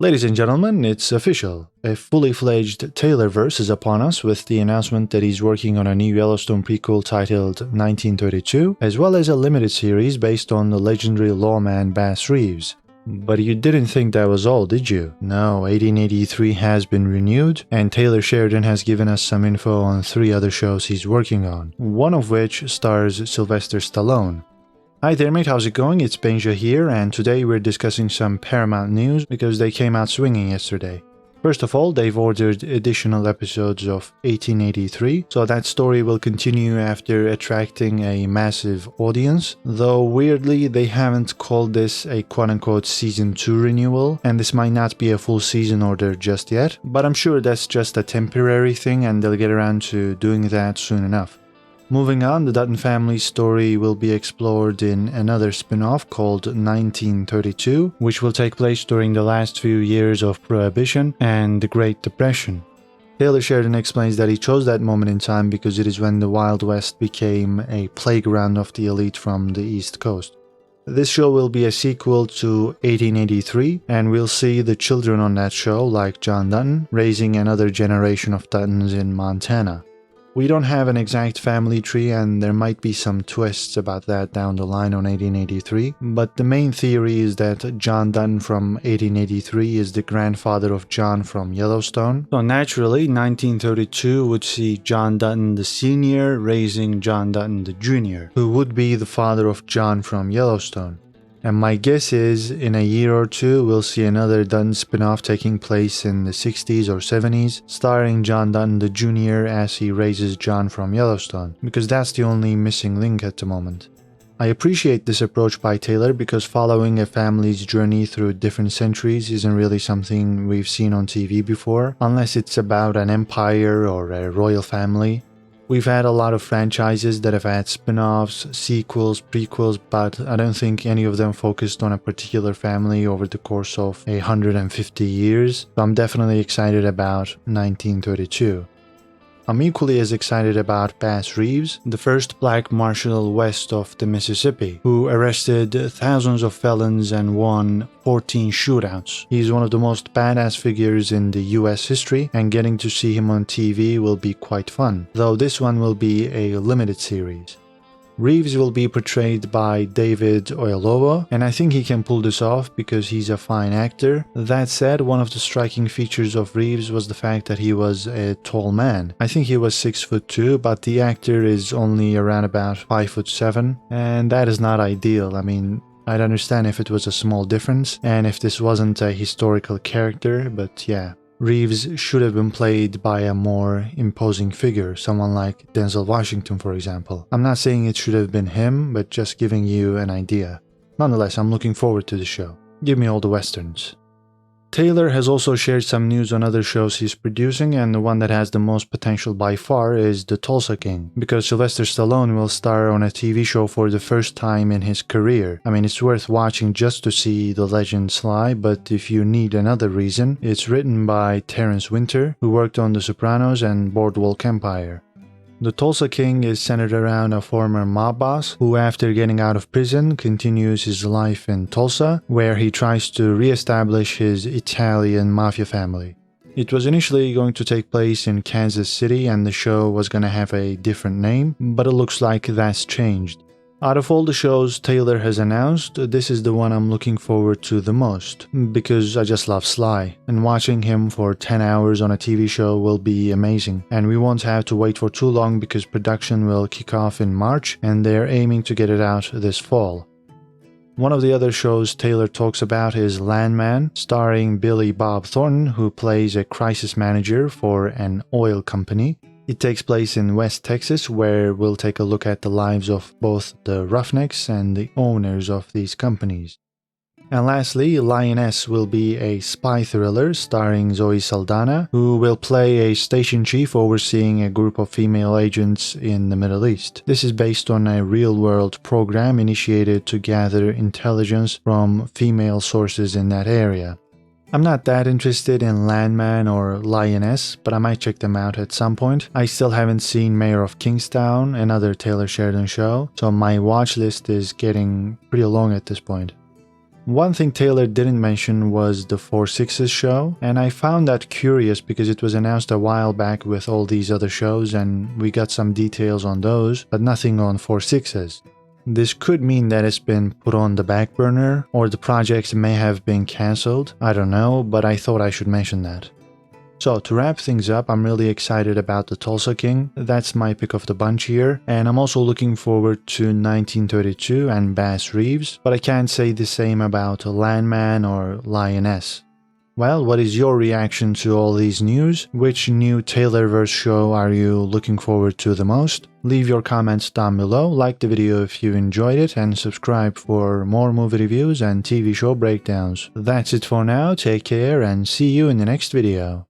Ladies and gentlemen, it's official. A fully fledged Taylorverse is upon us with the announcement that he's working on a new Yellowstone prequel titled 1932, as well as a limited series based on the legendary lawman Bass Reeves. But you didn't think that was all, did you? No, 1883 has been renewed, and Taylor Sheridan has given us some info on 3 other shows he's working on, one of which stars Sylvester Stallone. Hi there mate, how's it going? It's Benja here, and today we're discussing some Paramount news because they came out swinging yesterday. First of all, they've ordered additional episodes of 1883, so that story will continue after attracting a massive audience, though weirdly they haven't called this a quote-unquote season 2 renewal, and this might not be a full season order just yet, but I'm sure that's just a temporary thing and they'll get around to doing that soon enough. Moving on, the Dutton family's story will be explored in another spin-off called 1932, which will take place during the last few years of Prohibition and the Great Depression. Taylor Sheridan explains that he chose that moment in time because it is when the Wild West became a playground of the elite from the East Coast. This show will be a sequel to 1883, and we'll see the children on that show, like John Dutton, raising another generation of Duttons in Montana. We don't have an exact family tree, and there might be some twists about that down the line on 1883, but the main theory is that John Dutton from 1883 is the grandfather of John from Yellowstone. So naturally, 1932 would see John Dutton the Senior raising John Dutton the Junior, who would be the father of John from Yellowstone. And my guess is, in a year or two, we'll see another Dutton spin-off taking place in the 60s or 70s, starring John Dutton the Jr. as he raises John from Yellowstone, because that's the only missing link at the moment. I appreciate this approach by Taylor because following a family's journey through different centuries isn't really something we've seen on TV before, unless it's about an empire or a royal family. We've had a lot of franchises that have had spin-offs, sequels, prequels, but I don't think any of them focused on a particular family over the course of 150 years, so I'm definitely excited about 1932. I'm equally as excited about Bass Reeves, the first black marshal west of the Mississippi, who arrested thousands of felons and won 14 shootouts. He's one of the most badass figures in the US history, and getting to see him on TV will be quite fun, though this one will be a limited series. Reeves will be portrayed by David Oyelowo, and I think he can pull this off because he's a fine actor. That said, one of the striking features of Reeves was the fact that he was a tall man. I think he was 6'2", but the actor is only around about 5'7", and that is not ideal. I mean, I'd understand if it was a small difference, and if this wasn't a historical character, but yeah. Reeves should have been played by a more imposing figure, someone like Denzel Washington, for example. I'm not saying it should have been him, but just giving you an idea. Nonetheless, I'm looking forward to the show. Give me all the westerns. Taylor has also shared some news on other shows he's producing, and the one that has the most potential by far is The Tulsa King, because Sylvester Stallone will star on a TV show for the first time in his career. I mean, it's worth watching just to see the legend Sly, but if you need another reason, it's written by Terrence Winter, who worked on The Sopranos and Boardwalk Empire. The Tulsa King is centered around a former mob boss who, after getting out of prison, continues his life in Tulsa, where he tries to re-establish his Italian mafia family. It was initially going to take place in Kansas City and the show was going to have a different name, but it looks like that's changed. Out of all the shows Taylor has announced, this is the one I'm looking forward to the most, because I just love Sly, and watching him for 10 hours on a TV show will be amazing, and we won't have to wait for too long because production will kick off in March, and they're aiming to get it out this fall. One of the other shows Taylor talks about is Land Man, starring Billy Bob Thornton, who plays a crisis manager for an oil company. It takes place in West Texas, where we'll take a look at the lives of both the roughnecks and the owners of these companies. And lastly, Lioness will be a spy thriller starring Zoe Saldana, who will play a station chief overseeing a group of female agents in the Middle East. This is based on a real-world program initiated to gather intelligence from female sources in that area. I'm not that interested in Landman or Lioness, but I might check them out at some point. I still haven't seen Mayor of Kingstown, another Taylor Sheridan show, so my watch list is getting pretty long at this point. One thing Taylor didn't mention was the 4/6 show, and I found that curious because it was announced a while back with all these other shows and we got some details on those, but nothing on 4/6. This could mean that it's been put on the back burner, or the project may have been cancelled, I don't know, but I thought I should mention that. So to wrap things up, I'm really excited about the Tulsa King, that's my pick of the bunch here, and I'm also looking forward to 1932 and Bass Reeves, but I can't say the same about Land Man or Lioness. Well, what is your reaction to all these news? Which new Taylorverse show are you looking forward to the most? Leave your comments down below, like the video if you enjoyed it, and subscribe for more movie reviews and TV show breakdowns. That's it for now, take care and see you in the next video.